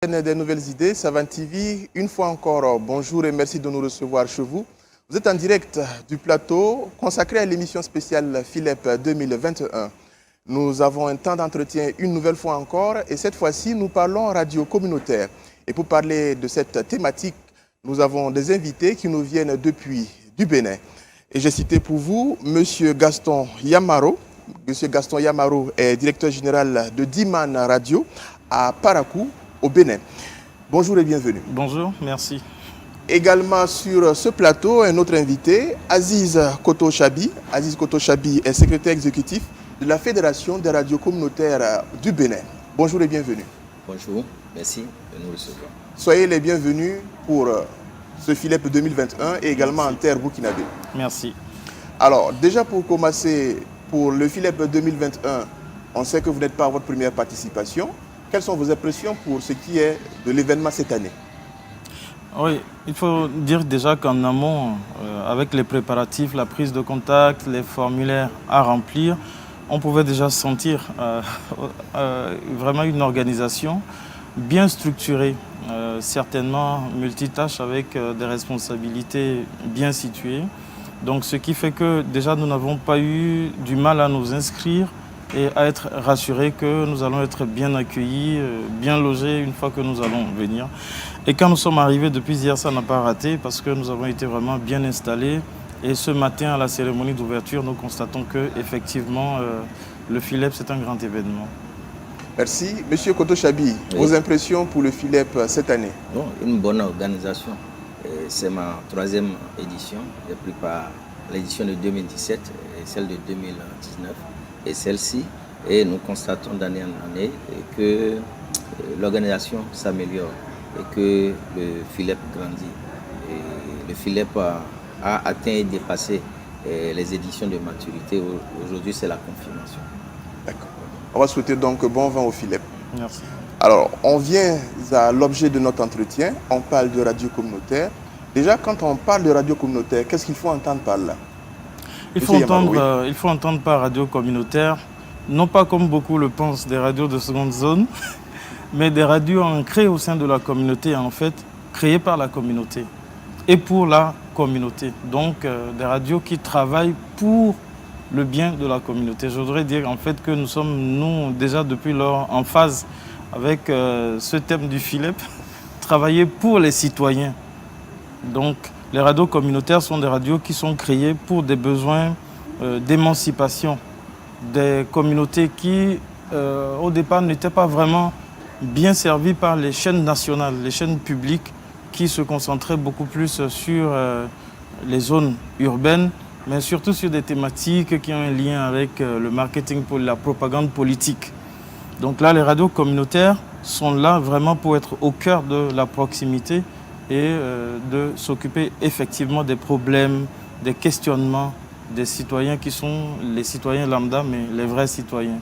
Des nouvelles idées, Savane TV, une fois encore, bonjour et merci de nous recevoir chez vous. Vous êtes en direct du plateau consacré à l'émission spéciale Philep 2021. Nous avons un temps d'entretien une nouvelle fois encore et cette fois-ci, nous parlons radio communautaire. Et pour parler de cette thématique, nous avons des invités qui nous viennent depuis du Bénin. Et j'ai cité pour vous M. Gaston Yamaro. M. Gaston Yamaro est directeur général de Diman Radio à Parakou, au Bénin. Bonjour et bienvenue. Bonjour, merci. Également sur ce plateau, un autre invité, Aziz Koto Chabi. Aziz Koto Chabi est secrétaire exécutif de la Fédération des radios communautaires du Bénin. Bonjour et bienvenue. Bonjour, merci de nous recevoir. Soyez les bienvenus pour ce Philep 2021 et également en terre burkinabé. Merci. Alors, déjà pour commencer, pour le Philep 2021, on sait que vous n'êtes pas à votre première participation. Quelles sont vos impressions pour ce qui est de l'événement cette année? Oui, il faut dire déjà qu'en amont, avec les préparatifs, la prise de contact, les formulaires à remplir, on pouvait déjà sentir vraiment une organisation bien structurée, certainement multitâche avec des responsabilités bien situées. Donc ce qui fait que déjà nous n'avons pas eu du mal à nous inscrire et à être rassurés que nous allons être bien accueillis, bien logés une fois que nous allons venir. Et quand nous sommes arrivés depuis hier, ça n'a pas raté parce que nous avons été vraiment bien installés. Et ce matin, à la cérémonie d'ouverture, nous constatons qu'effectivement, le Philep, c'est un grand événement. Merci. Monsieur Koto Chabi, oui. Vos impressions pour le Philep cette année? Bon, une bonne organisation. C'est ma 3e édition. J'ai pris part à l'édition de 2017 et celle de 2019. Et celle-ci, et nous constatons d'année en année que l'organisation s'améliore et que le Philep grandit. Et le Philep a atteint et dépassé les éditions de maturité. Aujourd'hui, c'est la confirmation. D'accord. On va souhaiter donc bon vent au Philep. Merci. Alors, on vient à l'objet de notre entretien. On parle de radio communautaire. Déjà, quand on parle de radio communautaire, qu'est-ce qu'il faut entendre par là? Il faut entendre par radio communautaire, non pas comme beaucoup le pensent des radios de seconde zone, mais des radios ancrées au sein de la communauté, en fait, créées par la communauté et pour la communauté. Donc, des radios qui travaillent pour le bien de la communauté. Je voudrais dire en fait que nous sommes, déjà depuis lors, en phase avec ce thème du Philep, travailler pour les citoyens. Donc, les radios communautaires sont des radios qui sont créées pour des besoins d'émancipation des communautés qui, au départ, n'étaient pas vraiment bien servies par les chaînes nationales, les chaînes publiques qui se concentraient beaucoup plus sur les zones urbaines, mais surtout sur des thématiques qui ont un lien avec le marketing, la propagande politique. Donc là, les radios communautaires sont là vraiment pour être au cœur de la proximité et de s'occuper effectivement des problèmes, des questionnements des citoyens qui sont les citoyens lambda, mais les vrais citoyens.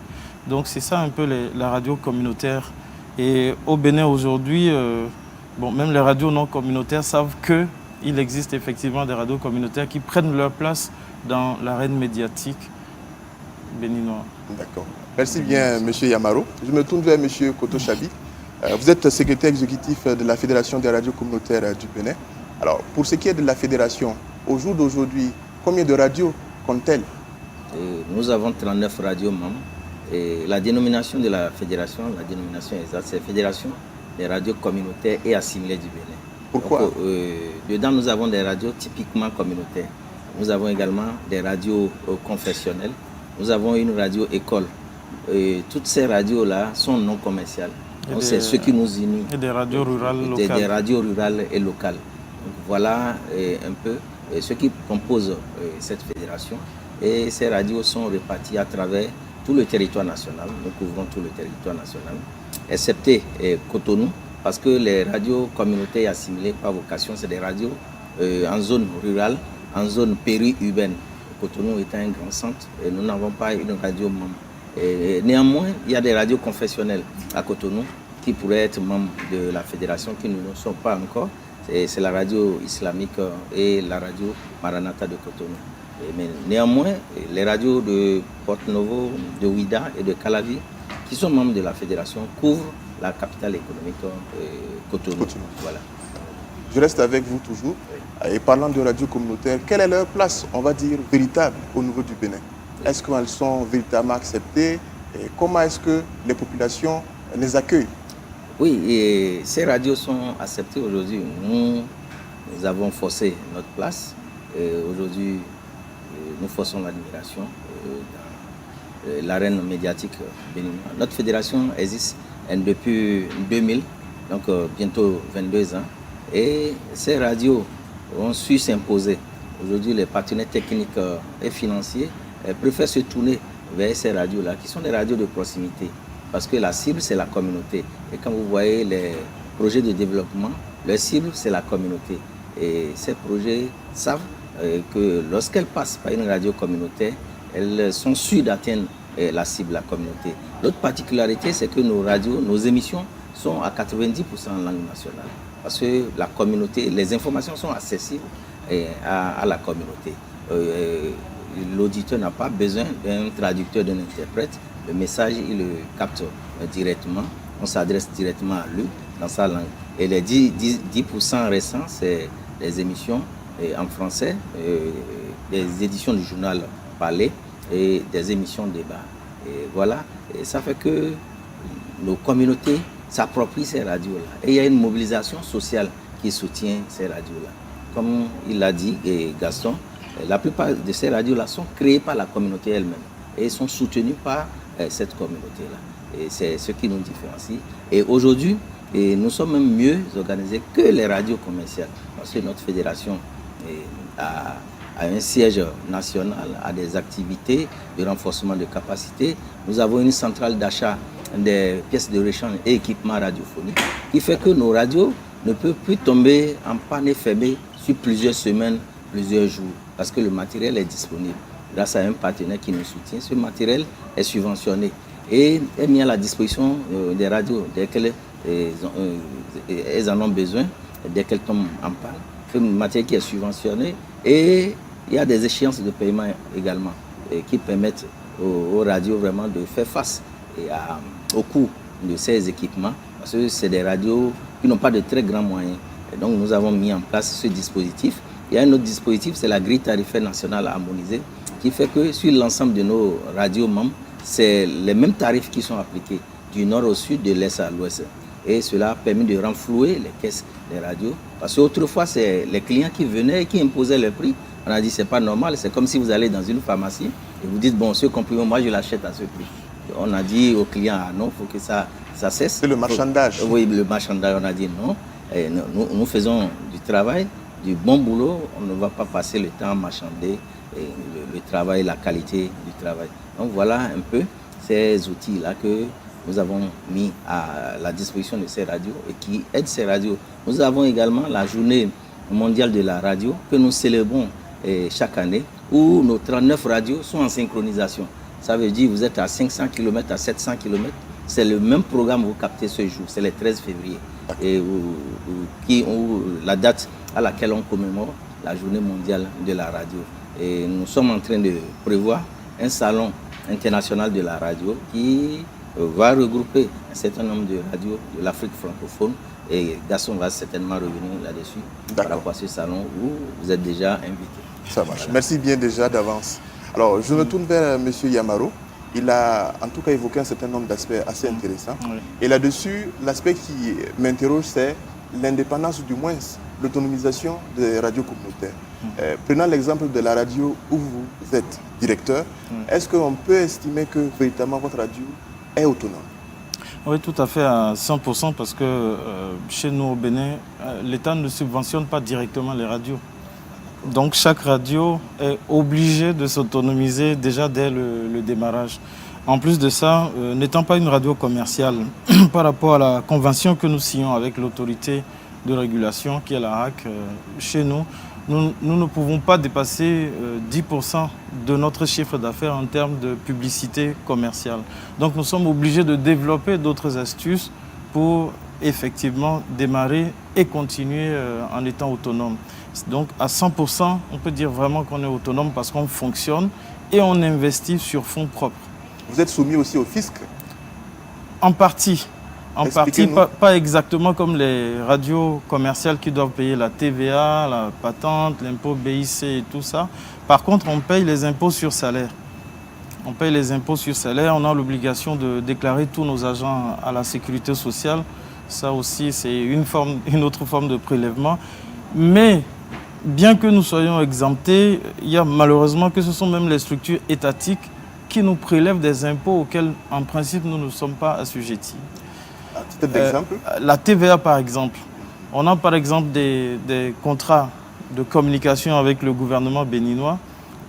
Donc c'est ça un peu la radio communautaire. Et au Bénin aujourd'hui, même les radios non communautaires savent qu'il existe effectivement des radios communautaires qui prennent leur place dans l'arène médiatique béninoise. D'accord. Merci bien, M. Yamaro. Je me tourne vers M. Koto Chabi. Vous êtes secrétaire exécutif de la Fédération des radios communautaires du Bénin. Alors, pour ce qui est de la fédération, au jour d'aujourd'hui, combien de radios compte-t-elle? Nous avons 39 radios membres. Et la dénomination de la fédération, la dénomination exacte, c'est Fédération des radios communautaires et assimilées du Bénin. Pourquoi? Donc, dedans, nous avons des radios typiquement communautaires. Nous avons également des radios confessionnelles. Nous avons une radio école. Toutes ces radios-là sont non commerciales. C'est ce qui nous unit. Et des radios rurales locales. Des radios rurales et locales. Donc, voilà un peu ce qui compose cette fédération. Et ces radios sont réparties à travers tout le territoire national. Nous couvrons tout le territoire national, excepté Cotonou, parce que les radios communautaires assimilées par vocation, c'est des radios en zone rurale, en zone périurbaine. Cotonou est un grand centre et nous n'avons pas une radio membre. Et néanmoins, il y a des radios confessionnelles à Cotonou qui pourraient être membres de la fédération, qui ne le sont pas encore. C'est la radio islamique et la radio Maranatha de Cotonou. Mais néanmoins, les radios de Porto Novo, de Ouida et de Calavi, qui sont membres de la fédération, couvrent la capitale économique Cotonou. Voilà. Je reste avec vous toujours. Et parlant de radio communautaire, quelle est leur place, on va dire, véritable au niveau du Bénin? Est-ce qu'elles sont véritablement acceptées? Et comment est-ce que les populations les accueillent? Oui, et ces radios sont acceptées aujourd'hui. Nous avons forcé notre place. Aujourd'hui, nous forçons l'admiration dans l'arène médiatique béninoise. Notre fédération existe depuis 2000, donc bientôt 22 ans. Et ces radios ont su s'imposer. Aujourd'hui, les partenaires techniques et financiers préfèrent se tourner vers ces radios-là, qui sont des radios de proximité. Parce que la cible, c'est la communauté. Et quand vous voyez les projets de développement, leur cible, c'est la communauté. Et ces projets savent que lorsqu'elles passent par une radio communautaire, elles sont sûres d'atteindre la cible, la communauté. L'autre particularité, c'est que nos radios, nos émissions sont à 90% en langue nationale. Parce que la communauté, les informations sont accessibles à la communauté. L'auditeur n'a pas besoin d'un traducteur, d'un interprète. Le message, il le capte directement. On s'adresse directement à lui dans sa langue. Et les 10% restants, c'est des émissions en français, des éditions du journal parlé et des émissions de débat. Et voilà, et ça fait que nos communautés s'approprient ces radios-là. Et il y a une mobilisation sociale qui soutient ces radios-là. Comme il l'a dit, Gaston, la plupart de ces radios-là sont créées par la communauté elle-même et sont soutenues par cette communauté-là. Et c'est ce qui nous différencie. Et aujourd'hui, nous sommes même mieux organisés que les radios commerciales. Parce que notre fédération a un siège national, a des activités de renforcement de capacité. Nous avons une centrale d'achat des pièces de rechange et équipements radiophoniques qui fait que nos radios ne peuvent plus tomber en panne et fermer sur plusieurs semaines, plusieurs jours, parce que le matériel est disponible. Grâce à un partenaire qui nous soutient, ce matériel est subventionné et est mis à la disposition des radios dès qu'elles en ont besoin, dès qu'elles tombent en panne. C'est un matériel qui est subventionné et il y a des échéances de paiement également qui permettent aux radios vraiment de faire face au coût de ces équipements, parce que c'est des radios qui n'ont pas de très grands moyens. Et donc nous avons mis en place ce dispositif. Il y a un autre dispositif, c'est la grille tarifaire nationale harmonisée, qui fait que sur l'ensemble de nos radios membres, c'est les mêmes tarifs qui sont appliqués du nord au sud, de l'est à l'ouest. Et cela a permis de renflouer les caisses des radios. Parce qu'autrefois, c'est les clients qui venaient et qui imposaient le prix. On a dit, c'est pas normal. C'est comme si vous allez dans une pharmacie et vous dites, bon, ce comprimé, moi, je l'achète à ce prix. On a dit aux clients, ah non, il faut que ça cesse. C'est le marchandage. Oui, le marchandage. On a dit non. Et nous faisons du travail, du bon boulot. On ne va pas passer le temps à marchander le travail, la qualité du travail. Donc voilà un peu ces outils-là que nous avons mis à la disposition de ces radios et qui aident ces radios. Nous avons également la journée mondiale de la radio que nous célébrons chaque année, où nos 39 radios sont en synchronisation. Ça veut dire que vous êtes à 500 km, à 700 km. C'est le même programme que vous captez ce jour, c'est le 13 février. Et la date à laquelle on commémore la journée mondiale de la radio. Et nous sommes en train de prévoir un salon international de la radio qui va regrouper un certain nombre de radios de l'Afrique francophone. Et Gaston va certainement revenir là-dessus par rapport à ce salon où vous êtes déjà invité. Ça marche. Voilà. Merci bien déjà d'avance. Alors, je me tourne vers M. Yamaro. Il a en tout cas évoqué un certain nombre d'aspects assez intéressants. Oui. Et là-dessus, l'aspect qui m'interroge, c'est l'indépendance, ou du moins l'autonomisation des radios communautaires. Prenant l'exemple de la radio où vous êtes directeur, est-ce qu'on peut estimer que véritablement votre radio est autonome? Oui, tout à fait, à 100%, parce que chez nous au Bénin, l'État ne subventionne pas directement les radios. Donc chaque radio est obligée de s'autonomiser déjà dès le démarrage. En plus de ça, n'étant pas une radio commerciale, par rapport à la convention que nous signons avec l'autorité de régulation qui est la RAC, chez nous, nous ne pouvons pas dépasser 10% de notre chiffre d'affaires en termes de publicité commerciale. Donc nous sommes obligés de développer d'autres astuces pour effectivement démarrer et continuer en étant autonome. Donc à 100%, on peut dire vraiment qu'on est autonome parce qu'on fonctionne et on investit sur fonds propres. Vous êtes soumis aussi au fisc? En partie. En partie, pas exactement comme les radios commerciales qui doivent payer la TVA, la patente, l'impôt BIC et tout ça. Par contre, on paye les impôts sur salaire. On paye les impôts sur salaire, on a l'obligation de déclarer tous nos agents à la sécurité sociale. Ça aussi, c'est une autre forme de prélèvement. Mais bien que nous soyons exemptés, il y a malheureusement que ce sont même les structures étatiques qui nous prélèvent des impôts auxquels, en principe, nous ne sommes pas assujettis. Peut-être d'exemple La TVA, par exemple. On a par exemple des contrats de communication avec le gouvernement béninois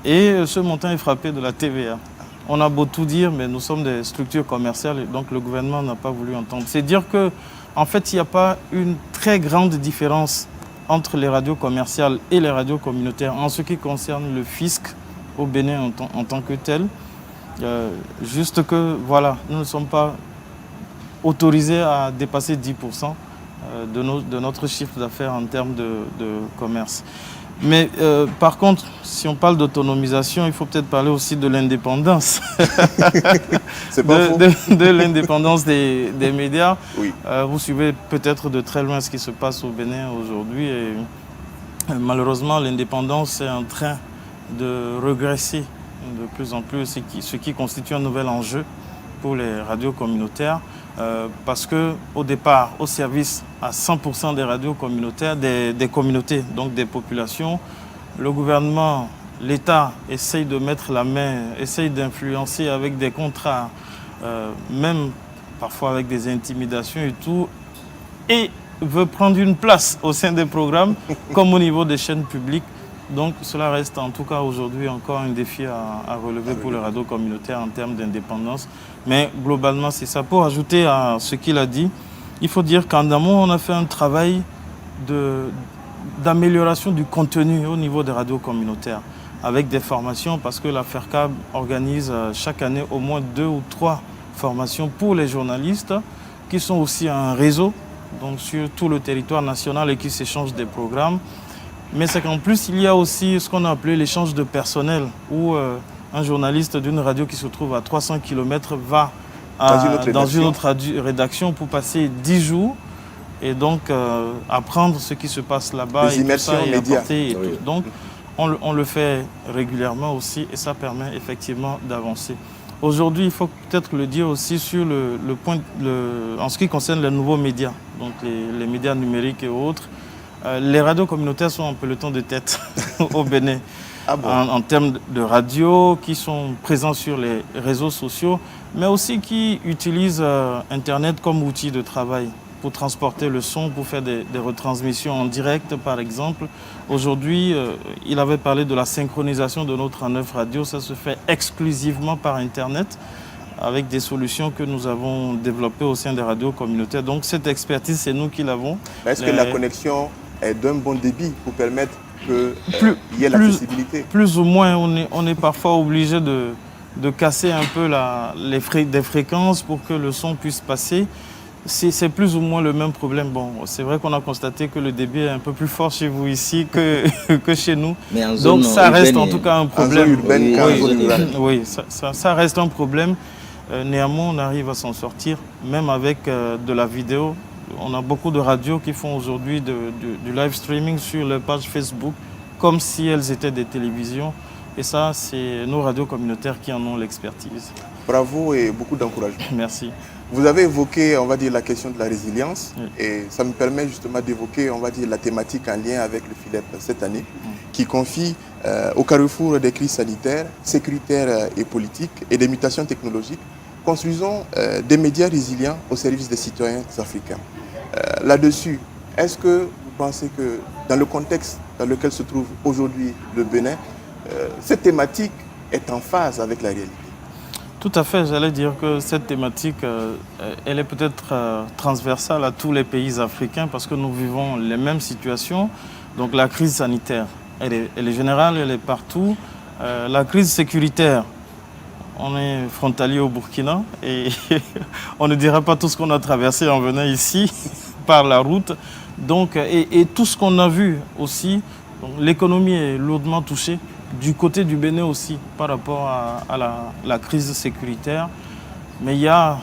et ce montant est frappé de la TVA. On a beau tout dire, mais nous sommes des structures commerciales et donc le gouvernement n'a pas voulu entendre. C'est dire qu'en fait, il n'y a pas une très grande différence entre les radios commerciales et les radios communautaires en ce qui concerne le fisc au Bénin en tant que tel. Juste que, voilà, nous ne sommes pas autorisés à dépasser 10% de notre chiffre d'affaires en termes de commerce. Mais par contre, si on parle d'autonomisation, il faut peut-être parler aussi de l'indépendance. C'est pas faux. De l'indépendance des médias. Oui. Vous suivez peut-être de très loin ce qui se passe au Bénin aujourd'hui. Et malheureusement, l'indépendance est en train de régresser de plus en plus, ce qui constitue un nouvel enjeu pour les radios communautaires. Parce qu'au départ, au service à 100% des radios communautaires, des communautés, donc des populations, le gouvernement, l'État essaye de mettre la main, essaye d'influencer avec des contrats, même parfois avec des intimidations et tout, et veut prendre une place au sein des programmes, comme au niveau des chaînes publiques. Donc cela reste en tout cas aujourd'hui encore un défi à relever pour les radios communautaires en termes d'indépendance. Mais globalement, c'est ça. Pour ajouter à ce qu'il a dit, il faut dire qu'en amont, on a fait un travail d'amélioration du contenu au niveau des radios communautaires, avec des formations, parce que la FERCAB organise chaque année au moins 2 ou 3 formations pour les journalistes, qui sont aussi un réseau, donc sur tout le territoire national et qui s'échangent des programmes. Mais c'est qu'en plus, il y a aussi ce qu'on a appelé l'échange de personnel, où un journaliste d'une radio qui se trouve à 300 km va dans une autre rédaction pour passer 10 jours et donc apprendre ce qui se passe là-bas et tout ça, et apporter. Et tout. Donc, on le fait régulièrement aussi et ça permet effectivement d'avancer. Aujourd'hui, il faut peut-être le dire aussi sur le point, en ce qui concerne les nouveaux médias, donc les médias numériques et autres. Les radios communautaires sont en peloton de tête au Bénin. Ah bon? En termes de radio, qui sont présents sur les réseaux sociaux, mais aussi qui utilisent Internet comme outil de travail pour transporter le son, pour faire des retransmissions en direct, par exemple. Aujourd'hui, il avait parlé de la synchronisation de nos 39 radios. Ça se fait exclusivement par Internet, avec des solutions que nous avons développées au sein des radios communautaires. Donc cette expertise, c'est nous qui l'avons. Est-ce que la connexion est d'un bon débit pour permettre qu'il y ait l'accessibilité? Plus ou moins, on est parfois obligé de casser un peu des fréquences pour que le son puisse passer. C'est plus ou moins le même problème. Bon, c'est vrai qu'on a constaté que le débit est un peu plus fort chez vous ici que chez nous. Mais en zone donc ça reste en tout cas un problème. Oui, ça reste un problème. Néanmoins, on arrive à s'en sortir, même avec de la vidéo. On a beaucoup de radios qui font aujourd'hui du live streaming sur leur page Facebook, comme si elles étaient des télévisions. Et ça, c'est nos radios communautaires qui en ont l'expertise. Bravo et beaucoup d'encouragement. Merci. Vous avez évoqué, on va dire, la question de la résilience. Oui. Et ça me permet justement d'évoquer, on va dire, la thématique en lien avec le FILEP cette année, qui confie au carrefour des crises sanitaires, sécuritaires et politiques et des mutations technologiques, construisons des médias résilients au service des citoyens africains. Là-dessus, est-ce que vous pensez que dans le contexte dans lequel se trouve aujourd'hui le Bénin, cette thématique est en phase avec la réalité? Tout à fait, j'allais dire que cette thématique, elle est peut-être transversale à tous les pays africains parce que nous vivons les mêmes situations. Donc la crise sanitaire, elle est générale, elle est partout. La crise sécuritaire, on est frontalier au Burkina et on ne dira pas tout ce qu'on a traversé en venant ici par la route. Donc, et tout ce qu'on a vu aussi, l'économie est lourdement touchée. Du côté du Bénin aussi, par rapport à la crise sécuritaire. Mais il y a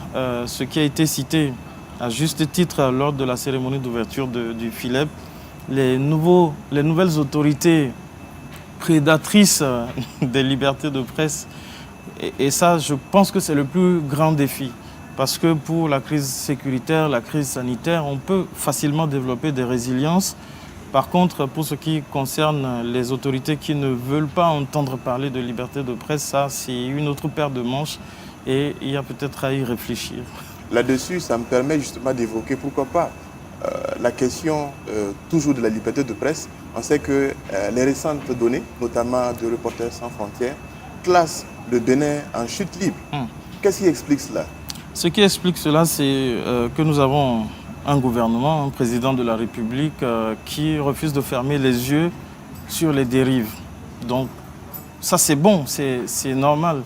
ce qui a été cité à juste titre lors de la cérémonie d'ouverture du FILEP, les nouvelles autorités prédatrices des libertés de presse. Et ça, je pense que c'est le plus grand défi. Parce que pour la crise sécuritaire, la crise sanitaire, on peut facilement développer des résiliences. Par contre, pour ce qui concerne les autorités qui ne veulent pas entendre parler de liberté de presse, ça, c'est une autre paire de manches et il y a peut-être à y réfléchir. Là-dessus, ça me permet justement d'évoquer, pourquoi pas, la question toujours de la liberté de presse. On sait que les récentes données, notamment de Reporters sans frontières, classent le Bénin en chute libre. Qu'est-ce qui explique cela? Ce qui explique cela, c'est que nous avons un gouvernement, un président de la République qui refuse de fermer les yeux sur les dérives. Donc ça c'est bon, c'est normal.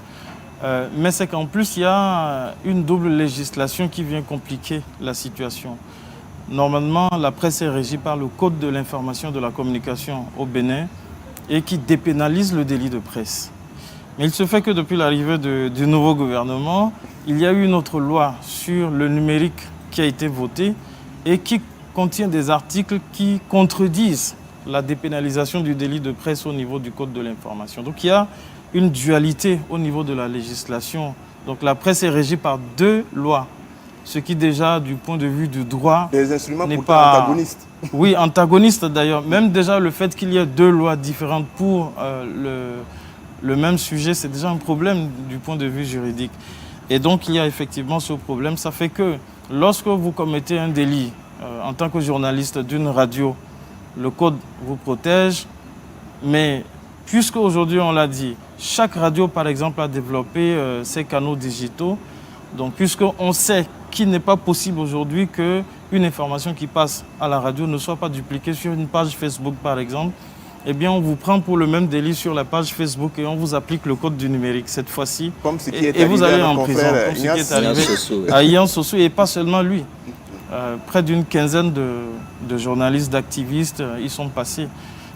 Mais c'est qu'en plus il y a une double législation qui vient compliquer la situation. Normalement, la presse est régie par le Code de l'information et de la communication au Bénin et qui dépénalise le délit de presse. Mais il se fait que depuis l'arrivée du nouveau gouvernement, il y a eu une autre loi sur le numérique qui a été votée et qui contient des articles qui contredisent la dépénalisation du délit de presse au niveau du Code de l'information. Donc il y a une dualité au niveau de la législation. Donc la presse est régie par deux lois, ce qui déjà du point de vue du droit des instruments n'est pourtant pas antagonistes. Oui, antagonistes d'ailleurs. Même déjà le fait qu'il y ait deux lois différentes pour le même sujet, c'est déjà un problème du point de vue juridique. Et donc il y a effectivement ce problème. Ça fait que lorsque vous commettez un délit en tant que journaliste d'une radio, le code vous protège, mais puisque aujourd'hui on l'a dit, chaque radio par exemple a développé ses canaux digitaux, donc puisqu'on sait qu'il n'est pas possible aujourd'hui qu'une information qui passe à la radio ne soit pas dupliquée sur une page Facebook par exemple, eh bien on vous prend pour le même délit sur la page Facebook et on vous applique le code du numérique cette fois-ci. Comme ce qui est et vous allez à en notre prison, confrère comme ce qui est arrivé Soso, à Ian Soso et pas seulement lui. Près d'une quinzaine de journalistes, d'activistes, ils sont passés.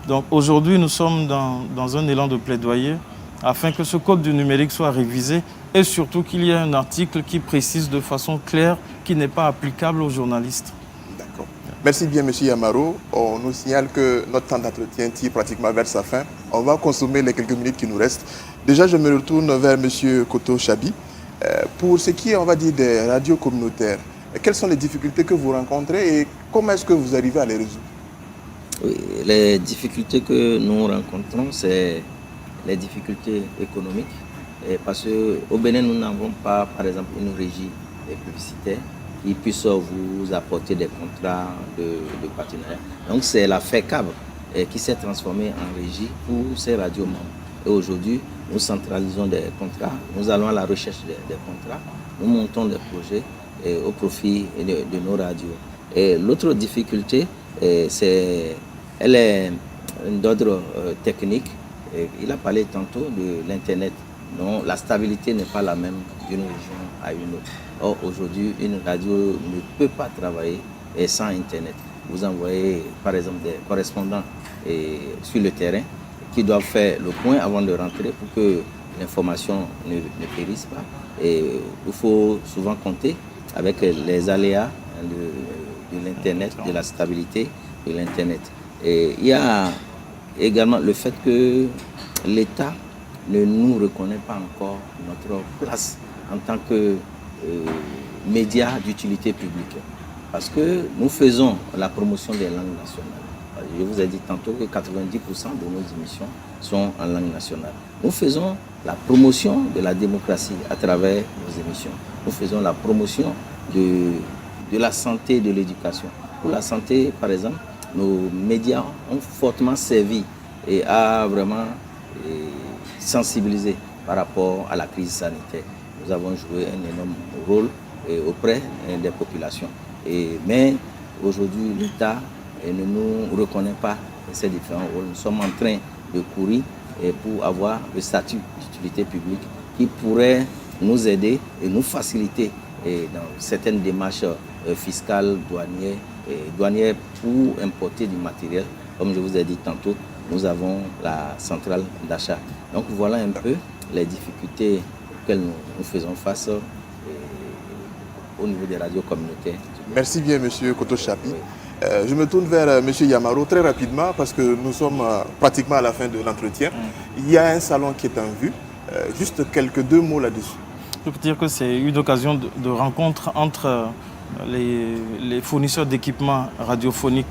Donc aujourd'hui, nous sommes dans un élan de plaidoyer afin que ce code du numérique soit révisé et surtout qu'il y ait un article qui précise de façon claire qu'il n'est pas applicable aux journalistes. D'accord. Merci bien, M. Yamaro. On nous signale que notre temps d'entretien tire pratiquement vers sa fin. On va consommer les quelques minutes qui nous restent. Déjà, je me retourne vers M. Koto Chabi. Pour ce qui est, on va dire, des radios communautaires, quelles sont les difficultés que vous rencontrez et comment est-ce que vous arrivez à les résoudre? Oui, les difficultés que nous rencontrons, c'est les difficultés économiques. Et parce qu'au Bénin, nous n'avons pas, par exemple, une régie publicitaire qui puisse vous apporter des contrats de partenariat. Donc, c'est la FECAB qui s'est transformée en régie pour ces radios membres. Et aujourd'hui, nous centralisons des contrats, nous allons à la recherche des contrats, nous montons des projets au profit de nos radios. Et l'autre difficulté, elle est d'ordre technique. Il a parlé tantôt de l'Internet. Non, la stabilité n'est pas la même d'une région à une autre. Or, aujourd'hui, une radio ne peut pas travailler sans Internet. Vous envoyez, par exemple, des correspondants sur le terrain qui doivent faire le point avant de rentrer pour que l'information ne périsse pas. Et il faut souvent compter avec les aléas de l'Internet, de la stabilité de l'Internet. Et il y a également le fait que l'État ne nous reconnaît pas encore notre place en tant que média d'utilité publique. Parce que nous faisons la promotion des langues nationales. Je vous ai dit tantôt que 90% de nos émissions sont en langue nationale. Nous faisons la promotion de la démocratie à travers nos émissions. Nous faisons la promotion de la santé et de l'éducation. Pour la santé, par exemple, nos médias ont fortement servi et a vraiment sensibilisé par rapport à la crise sanitaire. Nous avons joué un énorme rôle auprès des populations. Mais aujourd'hui, l'État ne nous reconnaît pas ces différents rôles. Nous sommes en train de courir pour avoir le statut d'utilité publique qui pourrait nous aider et nous faciliter dans certaines démarches fiscales, douanières pour importer du matériel. Comme je vous ai dit tantôt, nous avons la centrale d'achat. Donc voilà un peu les difficultés auxquelles nous faisons face au niveau des radios communautaires. Merci bien, Monsieur Koto-Chapi. Je me tourne vers Monsieur Yamaro très rapidement parce que nous sommes pratiquement à la fin de l'entretien. Il y a un salon qui est en vue. Juste deux mots là-dessus. Je peux dire que c'est une occasion de rencontre entre les fournisseurs d'équipements radiophoniques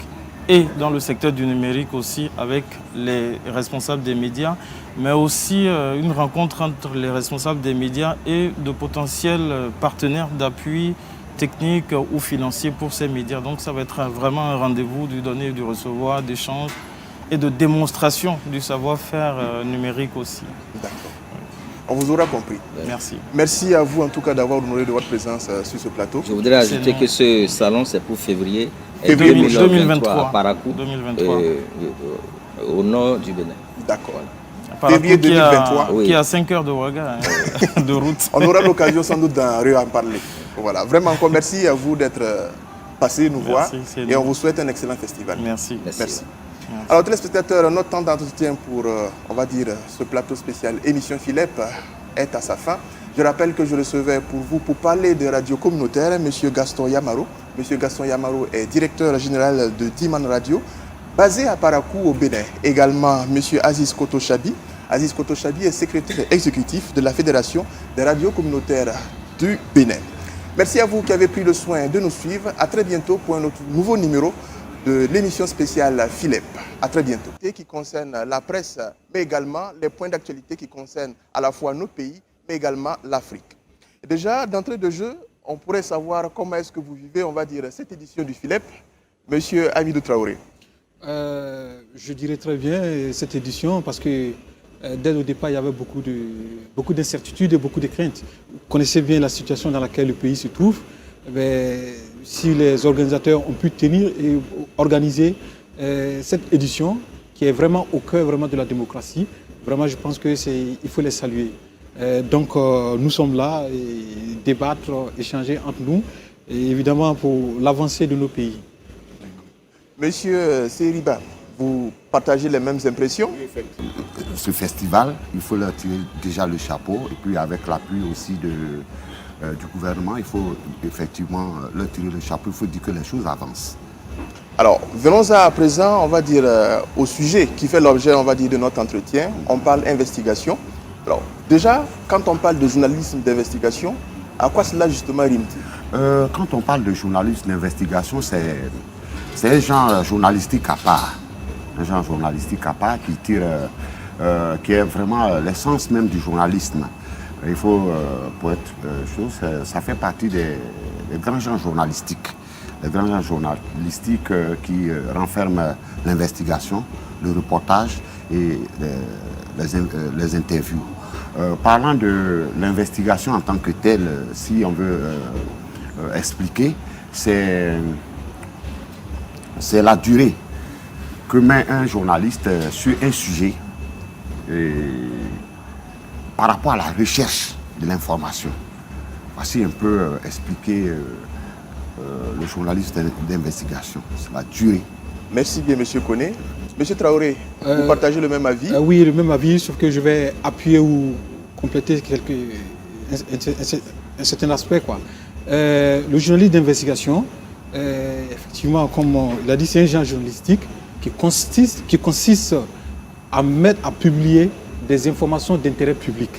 et dans le secteur du numérique aussi avec les responsables des médias, mais aussi une rencontre entre les responsables des médias et de potentiels partenaires d'appui technique ou financier pour ces médias. Donc ça va être vraiment un rendez-vous du donner et du recevoir, d'échange et de démonstration du savoir-faire numérique aussi. D'accord. On vous aura compris. Merci. Merci à vous en tout cas d'avoir honoré de votre présence sur ce plateau. Je voudrais ajouter que ce salon c'est pour février 2023 à Parakou, 2023. Au nord du Bénin. D'accord. Parakou Février 2023. Qui est à 5 heures de Ouaga de route. On aura l'occasion sans doute d'en parler. Voilà. Vraiment encore merci à vous d'être passé nous voir et on vous souhaite un excellent festival. Merci. Merci. Alors téléspectateurs, notre temps d'entretien pour, on va dire, ce plateau spécial émission Philep est à sa fin. Je rappelle que je recevais pour vous, pour parler de radio communautaire, M. Gaston Yamaro. M. Gaston Yamaro est directeur général de Diman Radio, basé à Parakou au Bénin. Également M. Aziz Koto-Chapi. Aziz Koto-Chapi est secrétaire exécutif de la Fédération des radios communautaires du Bénin. Merci à vous qui avez pris le soin de nous suivre. À très bientôt pour un autre nouveau numéro de l'émission spéciale Philep. À très bientôt. Qui concerne la presse, mais également les points d'actualité qui concernent à la fois nos pays, mais également l'Afrique. Déjà, d'entrée de jeu, on pourrait savoir comment est-ce que vous vivez, on va dire, cette édition du Philep. Monsieur Amidou Traoré. Je dirais très bien cette édition parce que dès le départ, il y avait beaucoup d'incertitudes et beaucoup de craintes. Vous connaissez bien la situation dans laquelle le pays se trouve. Mais si les organisateurs ont pu tenir et organiser cette édition qui est vraiment au cœur vraiment de la démocratie, vraiment je pense qu'il faut les saluer. Donc nous sommes là et débattre, échanger entre nous, et évidemment pour l'avancée de nos pays. Monsieur Seriba, vous partagez les mêmes impressions? Ce festival, il faut leur tirer déjà le chapeau et puis avec l'appui aussi du gouvernement, il faut effectivement leur tirer le chapeau, il faut dire que les choses avancent. Alors, venons à présent, on va dire, au sujet qui fait l'objet, on va dire, de notre entretien. On parle investigation. Alors, déjà, quand on parle de journalisme d'investigation, à quoi cela justement rime-t-il? Quand on parle de journalisme d'investigation, c'est un genre journalistique à part. Un genre journalistique à part qui tire, qui est vraiment l'essence même du journalisme. Il faut, pour être chose, ça fait partie des grands genres journalistiques. Les grands genres journalistiques qui renferment l'investigation, le reportage et les interviews. Parlant de l'investigation en tant que telle, si on veut expliquer, c'est la durée que met un journaliste sur un sujet par rapport à la recherche de l'information. Voici un peu expliquer le journalisme d'investigation, c'est la durée. Merci bien, Monsieur Koné. Monsieur Traoré, vous partagez le même avis? Oui, le même avis, sauf que je vais appuyer ou compléter un certain aspect, quoi. Le journalisme d'investigation, effectivement, comme il a dit, c'est un genre journalistique qui consiste à publier des informations d'intérêt public.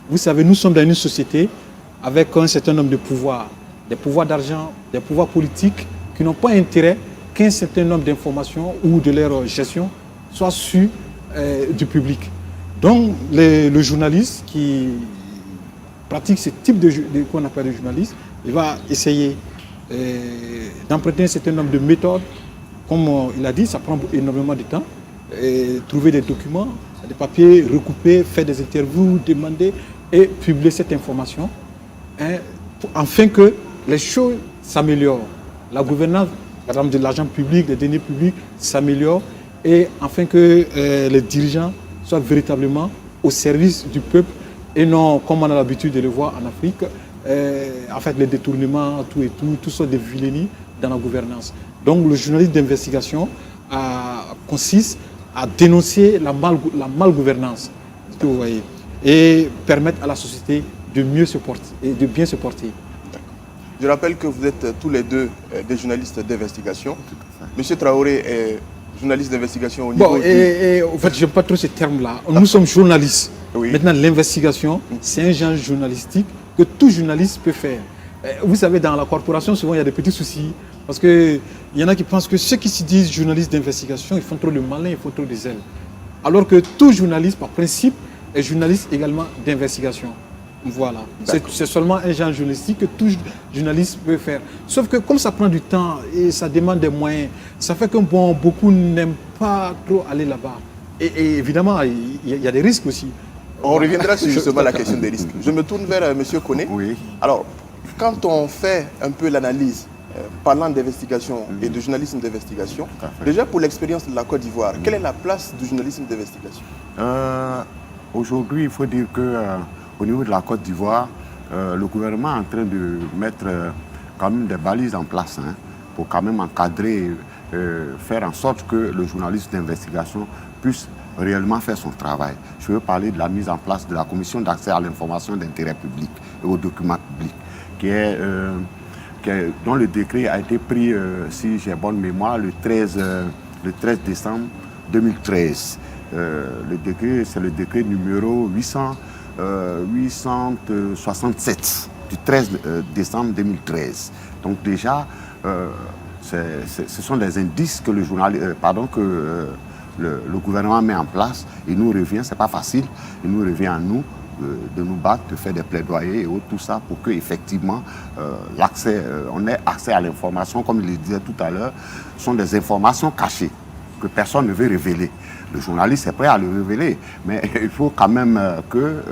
Vous savez, nous sommes dans une société avec un certain nombre de pouvoirs, des pouvoirs d'argent, des pouvoirs politiques qui n'ont pas intérêt qu'un certain nombre d'informations ou de leur gestion soit su du public. Donc, le journaliste qui pratique ce type qu'on appelle le journaliste, il va essayer d'emprunter un certain nombre de méthodes. Comme il a dit, ça prend énormément de temps. Trouver des documents, des papiers, recouper, faire des interviews, demander et publier cette information, afin que les choses s'améliorent. La gouvernance, par exemple, de l'argent public, des deniers publics s'améliore et afin que les dirigeants soient véritablement au service du peuple et non, comme on a l'habitude de le voir en Afrique, en fait, les détournements, tout ça des vilainies dans la gouvernance. Donc le journalisme d'investigation consiste à dénoncer la malgouvernance, vous voyez, et permettre à la société de mieux se porter et de bien se porter. Je rappelle que vous êtes tous les deux des journalistes d'investigation. Monsieur Traoré est journaliste d'investigation au niveau en fait, je n'aime pas trop ce terme-là. Nous sommes journalistes. Oui. Maintenant, l'investigation, c'est un genre journalistique que tout journaliste peut faire. Vous savez, dans la corporation, souvent, il y a des petits soucis. Parce qu'il y en a qui pensent que ceux qui se disent journalistes d'investigation, ils font trop le malin, ils font trop des ailes. Alors que tout journaliste, par principe, est journaliste également d'investigation. Voilà. C'est seulement un genre journalistique que tout journaliste peut faire. Sauf que comme ça prend du temps et ça demande des moyens, ça fait que beaucoup n'aiment pas trop aller là-bas. Et évidemment, il y a des risques aussi. On reviendra sur justement la question des risques. Je me tourne vers M. Koné. Oui. Alors, quand on fait un peu l'analyse, parlant d'investigation et de journalisme d'investigation, déjà pour l'expérience de la Côte d'Ivoire, quelle est la place du journalisme d'investigation? Aujourd'hui, il faut dire qu'au niveau de la Côte d'Ivoire, le gouvernement est en train de mettre quand même des balises en place pour quand même encadrer, faire en sorte que le journaliste d'investigation puisse réellement faire son travail. Je veux parler de la mise en place de la commission d'accès à l'information d'intérêt public et aux documents publics, dont le décret a été pris, si j'ai bonne mémoire, le 13 décembre 2013. Le décret, c'est le décret numéro 867 du 13 décembre 2013. Donc déjà, ce sont des indices que le gouvernement met en place. Il nous revient, c'est pas facile, il nous revient à nous de nous battre, de faire des plaidoyers et autres, tout ça pour qu'effectivement on ait accès à l'information, comme il le disait tout à l'heure, sont des informations cachées que personne ne veut révéler. Le journaliste est prêt à le révéler, mais il faut quand même que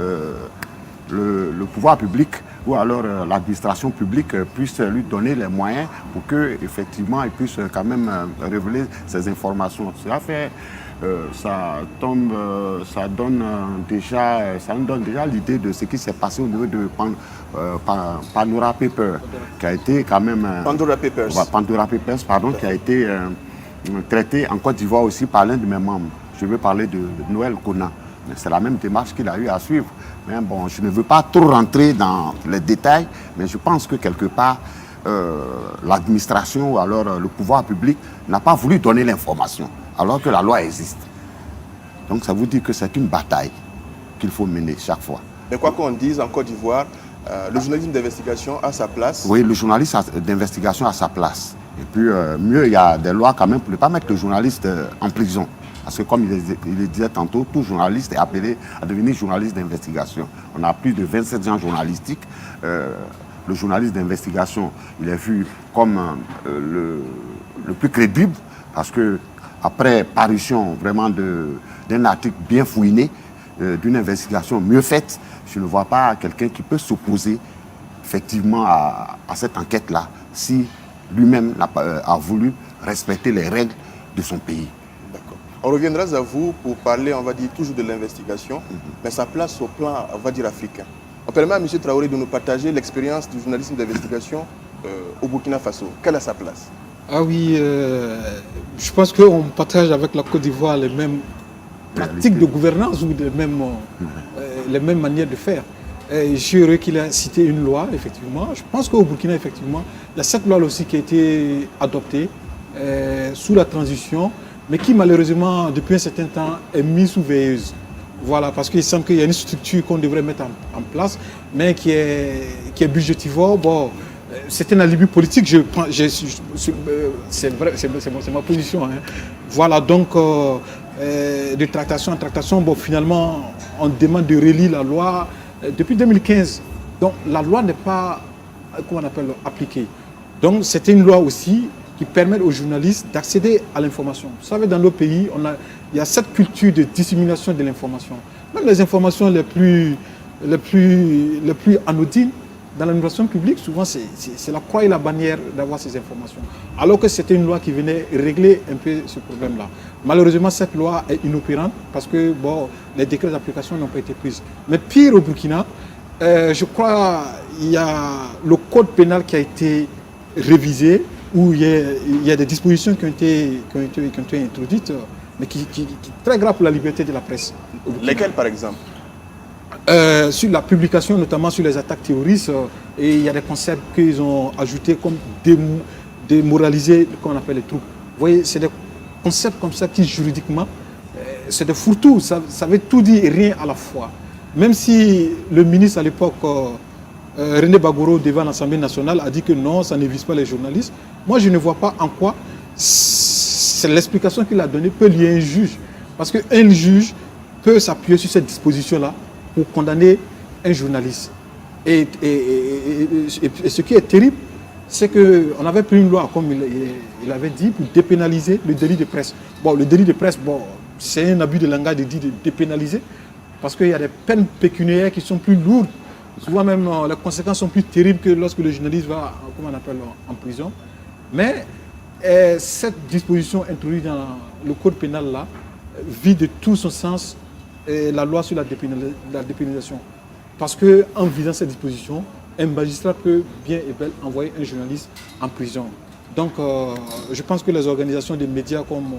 le pouvoir public ou alors l'administration publique puisse lui donner les moyens pour qu'effectivement il puisse quand même révéler ces informations. Cela fait, ça nous donne déjà l'idée de ce qui s'est passé au niveau de Pandora Papers, qui a été quand même... Pandora Papers, pardon, qui a été traité en Côte d'Ivoire aussi par l'un de mes membres. Je veux parler de Noël Kona. C'est la même démarche qu'il a eu à suivre. Mais bon, je ne veux pas trop rentrer dans les détails, mais je pense que quelque part, l'administration ou alors le pouvoir public n'a pas voulu donner l'information, alors que la loi existe. Donc ça vous dit que c'est une bataille qu'il faut mener chaque fois. Mais quoi qu'on dise, en Côte d'Ivoire, le journalisme d'investigation a sa place. Oui, le journaliste d'investigation a sa place. Et puis, mieux, il y a des lois quand même pour ne pas mettre le journaliste en prison. Parce que comme il le disait tantôt, tout journaliste est appelé à devenir journaliste d'investigation. On a plus de 27 genres journalistiques. Le journaliste d'investigation, il est vu comme le plus crédible parce que après parution vraiment d'un article bien fouiné, d'une investigation mieux faite, je ne vois pas quelqu'un qui peut s'opposer effectivement à cette enquête-là si lui-même a voulu respecter les règles de son pays. D'accord. On reviendra à vous pour parler, on va dire, toujours de l'investigation, mais sa place au plan, on va dire, africain. On permet à M. Traoré de nous partager l'expérience du journalisme d'investigation au Burkina Faso. Quelle est sa place? Ah oui, je pense qu'on partage avec la Côte d'Ivoire les mêmes pratiques de gouvernance ou les mêmes manières de faire. Je suis heureux qu'il ait cité une loi, effectivement. Je pense qu'au Burkina, effectivement, il y a cette loi aussi qui a été adoptée sous la transition, mais qui malheureusement, depuis un certain temps, est mise sous veilleuse. Voilà, parce qu'il semble qu'il y a une structure qu'on devrait mettre en place, mais qui est budgétivore. Bon, c'est un alibi politique, c'est vrai, c'est ma position. Hein. Voilà, donc, de tractation en tractation, bon, finalement, on demande de relire la loi depuis 2015. Donc, la loi n'est pas, comment on appelle, appliquée. Donc, c'était une loi aussi qui permet aux journalistes d'accéder à l'information. Vous savez, dans nos pays, il y a cette culture de dissémination de l'information. Même les informations les plus anodines dans l'administration publique, souvent, c'est la croix et la bannière d'avoir ces informations. Alors que c'était une loi qui venait régler un peu ce problème-là. Malheureusement, cette loi est inopérante parce que bon, les décrets d'application n'ont pas été pris. Mais pire au Burkina, je crois qu'il y a le code pénal qui a été révisé, où il y a des dispositions qui ont été introduites, mais qui sont très graves pour la liberté de la presse. Lesquelles, par exemple? sur la publication, notamment sur les attaques terroristes, et il y a des concepts qu'ils ont ajoutés comme démoraliser, comme on appelle les troupes. Vous voyez, c'est des concepts comme ça qui, juridiquement, c'est des fourre-tout, ça veut tout dire et rien à la fois. Même si le ministre à l'époque, René Bagoro, devant l'Assemblée nationale, a dit que non, ça ne vise pas les journalistes, moi je ne vois pas en quoi c'est l'explication qu'il a donnée peut lier un juge. Parce qu'un juge peut s'appuyer sur cette disposition-là pour condamner un journaliste. Et ce qui est terrible, c'est qu'on avait pris une loi, comme il avait dit, pour dépénaliser le délit de presse. Bon, le délit de presse, bon, c'est un abus de langage de dire de dépénaliser, parce qu'il y a des peines pécuniaires qui sont plus lourdes. Souvent même, les conséquences sont plus terribles que lorsque le journaliste va, comment on appelle, en prison. Mais cette disposition introduite dans le code pénal là vide de tout son sens la loi sur la dépénalisation. Parce qu'en visant cette disposition, un magistrat peut bien et bien envoyer un journaliste en prison. Donc je pense que les organisations des médias comme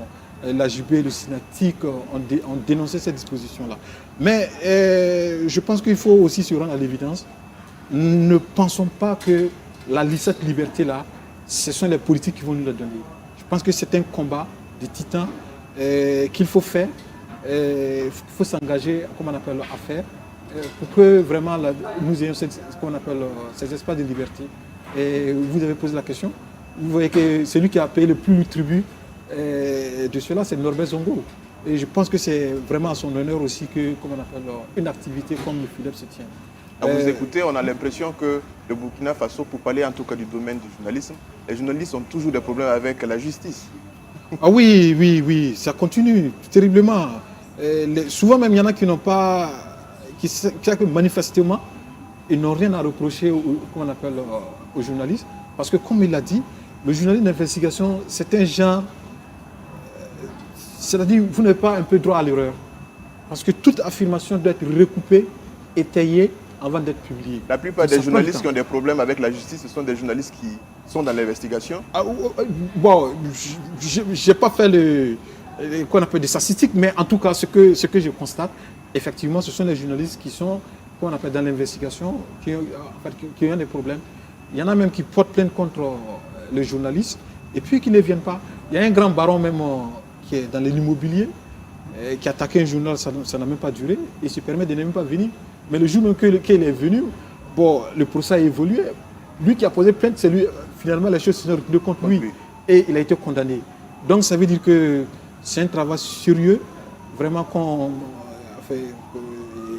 l'AJB et le Synatic ont dénoncé cette disposition-là. Mais je pense qu'il faut aussi se rendre à l'évidence. Ne pensons pas que cette liberté-là, ce sont les politiques qui vont nous la donner. Je pense que c'est un combat de titans qu'il faut faire. Il faut s'engager, comme on appelle, à faire, pour que vraiment nous ayons ce qu'on appelle ces espaces de liberté. Et vous avez posé la question. Vous voyez que celui qui a payé le plus le tribut de cela, c'est Norbert Zongo. Et je pense que c'est vraiment à son honneur aussi que, comme on appelle, une activité comme le FILEP se tient. À vous écouter, on a l'impression que le Burkina Faso, pour parler en tout cas du domaine du journalisme, les journalistes ont toujours des problèmes avec la justice. Ah oui, ça continue terriblement. Souvent même, il y en a qui n'ont pas, qui manifestement, ils n'ont rien à reprocher aux journalistes. Parce que comme il l'a dit, le journalisme d'investigation, c'est un genre, c'est-à-dire vous n'avez pas un peu droit à l'erreur. Parce que toute affirmation doit être recoupée, étayée, avant d'être publiée. La plupart des journalistes qui ont des problèmes avec la justice, ce sont des journalistes qui sont dans l'investigation. Bon, je n'ai pas fait qu'on appelle des statistiques, mais en tout cas, ce que je constate, effectivement, ce sont les journalistes qui sont, qu'on appelle dans l'investigation, qui ont des problèmes. Il y en a même qui portent plainte contre les journalistes et puis qui ne viennent pas. Il y a un grand baron même qui est dans l'immobilier, qui a attaqué un journal, ça n'a même pas duré, et il se permet de ne même pas venir. Mais le jour même qu'il est venu, bon, le procès a évolué. Lui qui a posé plainte, c'est lui, finalement, les choses se sont retournées contre lui. Et il a été condamné. Donc ça veut dire que c'est un travail sérieux, vraiment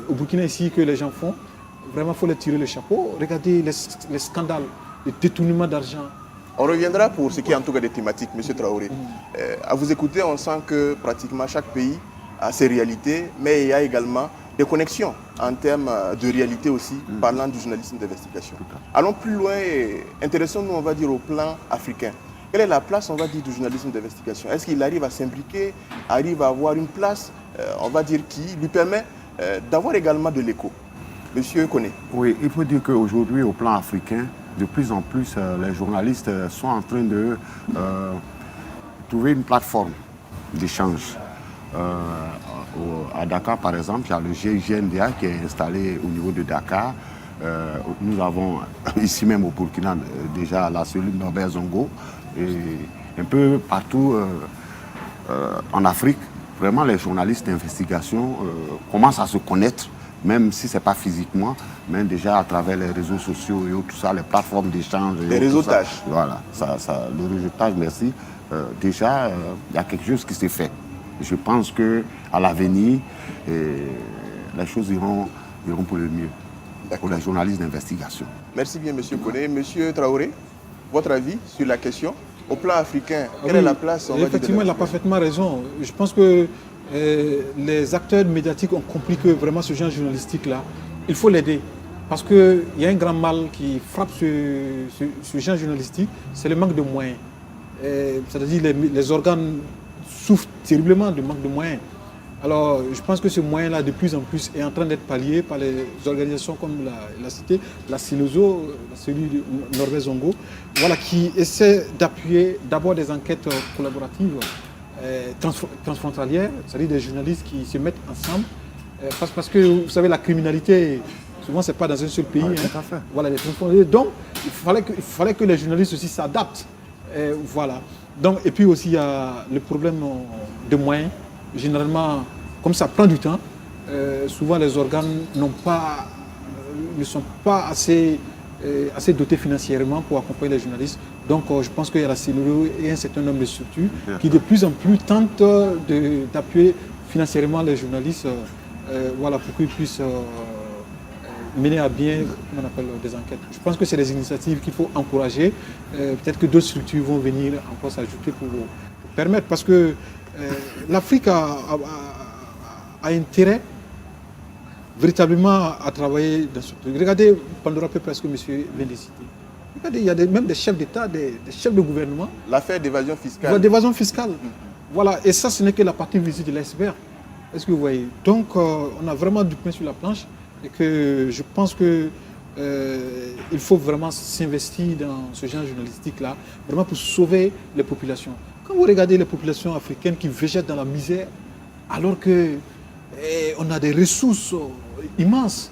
au Burkina ici, que les gens font. Vraiment, il faut les tirer le chapeau. Regardez les scandales, les détournements d'argent. On reviendra pour ce qui est en tout cas des thématiques, M. Traoré. À vous écouter, on sent que pratiquement chaque pays a ses réalités, mais il y a également des connexions en termes de réalité aussi, parlant du journalisme d'investigation. Allons plus loin et intéressons-nous, on va dire, au plan africain. Quelle est la place, on va dire, du journalisme d'investigation? Est-ce qu'il arrive à s'imbriquer, arrive à avoir une place, on va dire, qui lui permet d'avoir également de l'écho? Monsieur Koné. Oui, il faut dire qu'aujourd'hui, au plan africain, de plus en plus, les journalistes sont en train de trouver une plateforme d'échange. À Dakar, par exemple, il y a le GIGNDA qui est installé au niveau de Dakar. Nous avons ici même au Burkina déjà la cellule Norbert Zongo. Et un peu partout en Afrique, vraiment les journalistes d'investigation commencent à se connaître, même si ce n'est pas physiquement, mais déjà à travers les réseaux sociaux et tout ça, les plateformes d'échange. Les réseautages. Voilà, le réseautage, merci. Déjà, il y a quelque chose qui s'est fait. Je pense qu'à l'avenir, les choses iront pour le mieux pour les journalistes d'investigation. Merci bien, M. Koné. M. Traoré, votre avis sur la question? Au plan africain, quelle est la place? Effectivement, il a parfaitement raison. Je pense que les acteurs médiatiques ont compris que vraiment ce genre journalistique-là, il faut l'aider. Parce qu'il y a un grand mal qui frappe ce genre journalistique, c'est le manque de moyens. C'est-à-dire les organes souffrent terriblement du manque de moyens. Alors, je pense que ce moyen-là, de plus en plus, est en train d'être pallié par les organisations comme la cité, la Silozo, celui de Norbert Zongo, voilà, qui essaie d'appuyer d'abord des enquêtes collaboratives transfrontalières, c'est-à-dire des journalistes qui se mettent ensemble Parce que, vous savez, la criminalité, souvent, ce n'est pas dans un seul pays. Ouais, tout à fait. Voilà, donc, il fallait que les journalistes aussi s'adaptent. Voilà. Donc, et puis aussi, il y a le problème de moyens. Généralement, comme ça prend du temps, souvent les organes ne sont pas assez dotés financièrement pour accompagner les journalistes. Donc, je pense qu'il y a la CNULO et un certain nombre de structures qui de plus en plus tentent d'appuyer financièrement les journalistes voilà, pour qu'ils puissent mener à bien on appelle, des enquêtes. Je pense que c'est des initiatives qu'il faut encourager. Peut-être que d'autres structures vont venir encore s'ajouter pour permettre, parce que l'Afrique a intérêt véritablement à travailler dans ce truc. Regardez Pandora Papers que monsieur vient de citer. Regardez, il y a même des chefs d'État, des chefs de gouvernement. L'affaire d'évasion fiscale. D'évasion fiscale. Voilà, et ça, ce n'est que la partie visible de l'iceberg. Est-ce que vous voyez? Donc, on a vraiment du pain sur la planche et que je pense que il faut vraiment s'investir dans ce genre journalistique-là, vraiment pour sauver les populations. Quand vous regardez les populations africaines qui végètent dans la misère, alors que on a des ressources immenses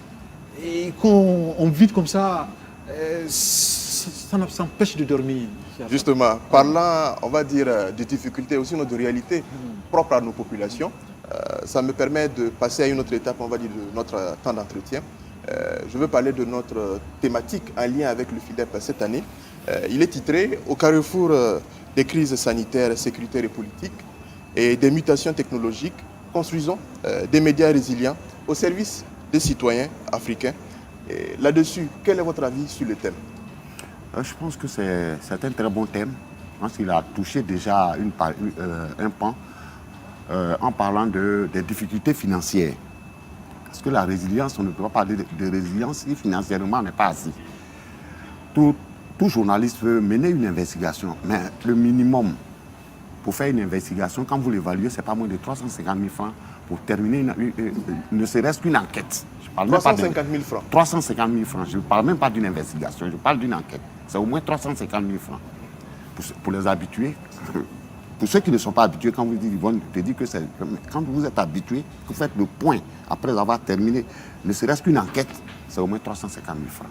et qu'on vide comme ça, ça empêche de dormir. Justement, parlant, on va dire, de difficultés, aussi de réalités propres à nos populations, ça me permet de passer à une autre étape, on va dire, de notre temps d'entretien. Je veux parler de notre thématique en lien avec le FILEP cette année. Il est titré « Au carrefour des crises sanitaires, sécuritaires et politiques et des mutations technologiques, construisons des médias résilients au service des citoyens africains ». Là-dessus, quel est votre avis sur le thème? Je pense que c'est un très bon thème. Je pense qu'il a touché déjà un pan en parlant des difficultés financières. Parce que la résilience, on ne peut pas parler de résilience si financièrement on n'est pas assis. Tout journaliste veut mener une investigation, mais le minimum pour faire une investigation, quand vous l'évaluez, ce n'est pas moins de 350 000 francs pour terminer, ne serait-ce qu'une enquête. 350 000 francs. 350 000 francs. Je ne parle même pas d'une investigation, je parle d'une enquête. C'est au moins 350 000 francs. Pour les habitués, pour ceux qui ne sont pas habitués, quand vous dites, ils vont te dire que c'est... Quand vous êtes habitué, vous faites le point après avoir terminé, ne serait-ce qu'une enquête, c'est au moins 350 000 francs.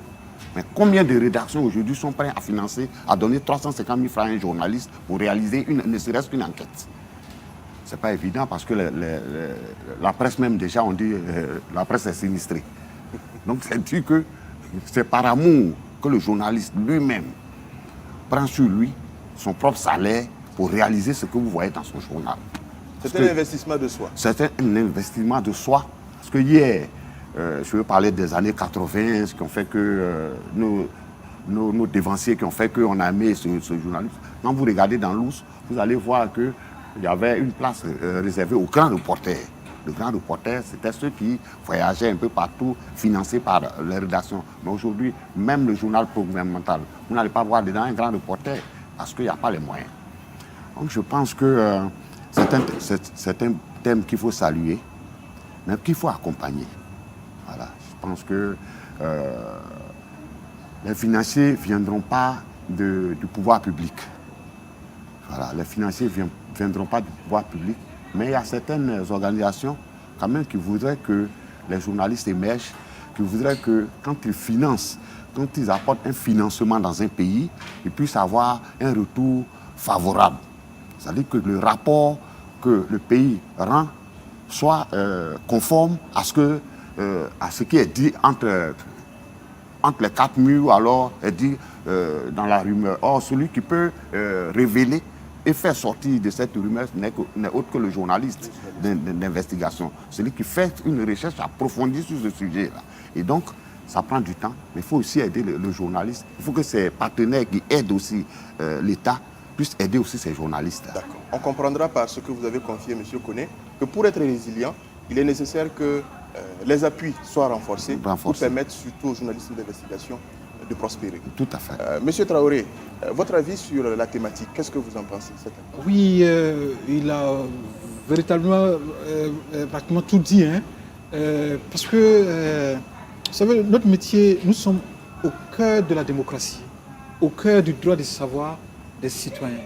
Mais combien de rédactions aujourd'hui sont prêts à financer, à donner 350 000 francs à un journaliste pour réaliser ne serait-ce qu'une enquête? Ce n'est pas évident parce que la presse même déjà, on dit la presse est sinistrée. Donc c'est dire que c'est par amour que le journaliste lui-même prend sur lui son propre salaire pour réaliser ce que vous voyez dans son journal. C'est un investissement de soi. C'est un investissement de soi. Parce que hier, je veux parler des années 80, ce qui ont fait que nos dévanciers qui ont fait qu'on a aimé ce journaliste. Quand vous regardez dans l'Ous, vous allez voir qu'il y avait une place réservée aux grands reporters. Les grands reporters, c'était ceux qui voyageaient un peu partout, financés par les rédactions. Mais aujourd'hui, même le journal gouvernemental, vous n'allez pas voir dedans un grand reporter parce qu'il n'y a pas les moyens. Donc je pense que c'est un thème qu'il faut saluer, mais qu'il faut accompagner. Voilà. Je pense que les financiers ne viendront pas du pouvoir public. Voilà. Les financiers ne viendront pas du pouvoir public, mais il y a certaines organisations quand même qui voudraient que les journalistes émergent, qui voudraient que quand ils financent, quand ils apportent un financement dans un pays, ils puissent avoir un retour favorable. C'est-à-dire que le rapport que le pays rend soit conforme à ce qui est dit entre les quatre murs, alors est dit dans la rumeur. Or, celui qui peut révéler et faire sortir de cette rumeur n'est autre que le journaliste d'investigation. Celui qui fait une recherche approfondie sur ce sujet-là. Et donc, ça prend du temps, mais il faut aussi aider le journaliste. Il faut que ses partenaires qui aident aussi l'État puissent aider aussi ces journalistes. D'accord. On comprendra par ce que vous avez confié, M. Koné, que pour être résilient, il est nécessaire que les appuis soient renforcés pour permettre surtout aux journalistes d'investigation de prospérer. Tout à fait. Monsieur Traoré, votre avis sur la thématique, qu'est-ce que vous en pensez cette année? Oui, il a véritablement pratiquement tout dit. Hein, parce que, vous savez, notre métier, nous sommes au cœur de la démocratie, au cœur du droit de savoir des citoyens.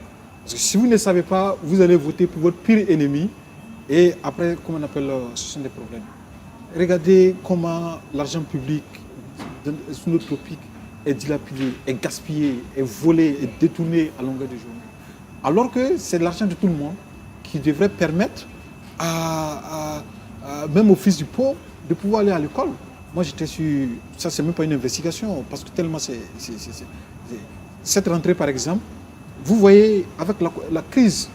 Parce que si vous ne savez pas, vous allez voter pour votre pire ennemi et après, comment on appelle, ce sont des problèmes. regardez comment l'argent public sous notre tropique est dilapidé, est gaspillé, est volé, est détourné à longueur de journée. Alors que c'est l'argent de tout le monde qui devrait permettre même aux fils du pauvre de pouvoir aller à l'école. Moi, j'étais sur... Ça, c'est même pas une investigation, parce que tellement cette rentrée, par exemple, vous voyez, avec la crise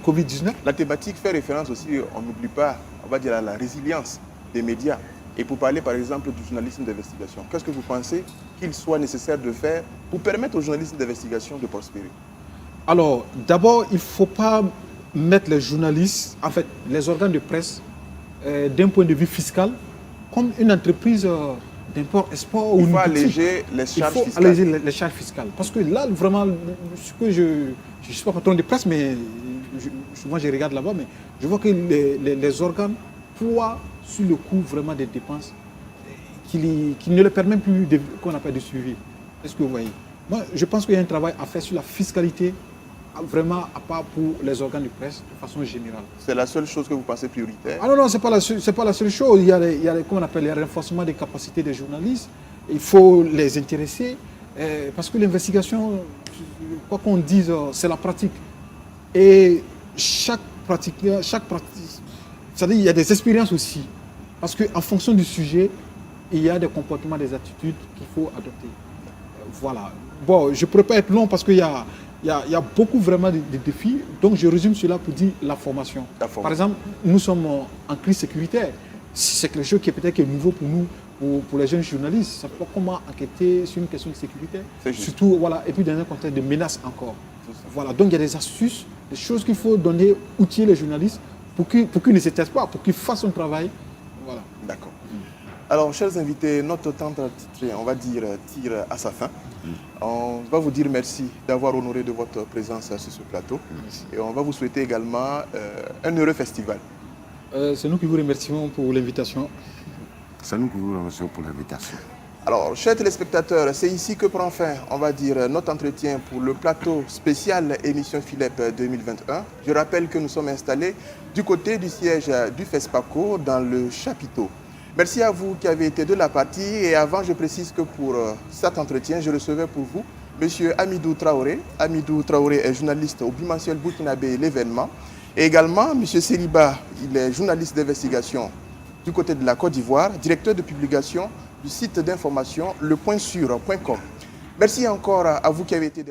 Covid-19... La thématique fait référence aussi, on n'oublie pas, on va dire, à la résilience des médias. Et pour parler, par exemple, du journalisme d'investigation, qu'est-ce que vous pensez qu'il soit nécessaire de faire pour permettre au journalisme d'investigation de prospérer? Alors, d'abord, il ne faut pas mettre les journalistes, en fait, les organes de presse, d'un point de vue fiscal, comme une entreprise d'import-export. Il faut alléger les charges fiscales. Il faut alléger les charges fiscales. Parce que là, vraiment, ce que je ne suis pas patron de presse, mais souvent je regarde là-bas, mais je vois que les organes poids sur le coût vraiment des dépenses qui ne leur permet plus qu'on appelle de suivi. Est-ce que vous voyez? Moi, je pense qu'il y a un travail à faire sur la fiscalité, vraiment à part pour les organes de presse de façon générale. C'est la seule chose que vous pensez prioritaire? Ah non, ce n'est pas la seule chose. Il y a comment on appelle, les renforcements des capacités des journalistes. Il faut les intéresser parce que l'investigation, quoi qu'on dise, c'est la pratique. Et chaque pratique, c'est-à-dire il y a des expériences aussi. Parce qu'en fonction du sujet, il y a des comportements, des attitudes qu'il faut adopter. Voilà. Bon, je ne pourrais pas être long parce qu'il y a beaucoup vraiment de défis. Donc, je résume cela pour dire la formation. Par exemple, nous sommes en crise sécuritaire. C'est quelque chose qui est peut-être nouveau pour nous, pour les jeunes journalistes. Ça peut comment enquêter sur une question de sécurité. Surtout, voilà, et puis dans un contexte de menace encore. Voilà. Donc, il y a des astuces, des choses qu'il faut donner, outiller les journalistes pour qu'ils ne se taisent pas, pour qu'ils fassent son travail. Voilà. D'accord. Alors, chers invités, notre temps titré, on va dire, tire à sa fin. On va vous dire merci d'avoir honoré de votre présence sur ce plateau. Et on va vous souhaiter également un heureux festival. C'est nous qui vous remercions pour l'invitation. C'est nous qui vous remercions pour l'invitation. Alors, chers téléspectateurs, c'est ici que prend fin, on va dire, notre entretien pour le plateau spécial émission Philep 2021. Je rappelle que nous sommes installés du côté du siège du FESPACO dans le chapiteau. Merci à vous qui avez été de la partie. Et avant, je précise que pour cet entretien, je recevais pour vous M. Amidou Traoré. Amidou Traoré est journaliste au bimensuel burkinabé L'événement. Et également, M. Seriba, il est journaliste d'investigation du côté de la Côte d'Ivoire, directeur de publication du site d'information lepointsur.com. Merci encore à vous qui avez été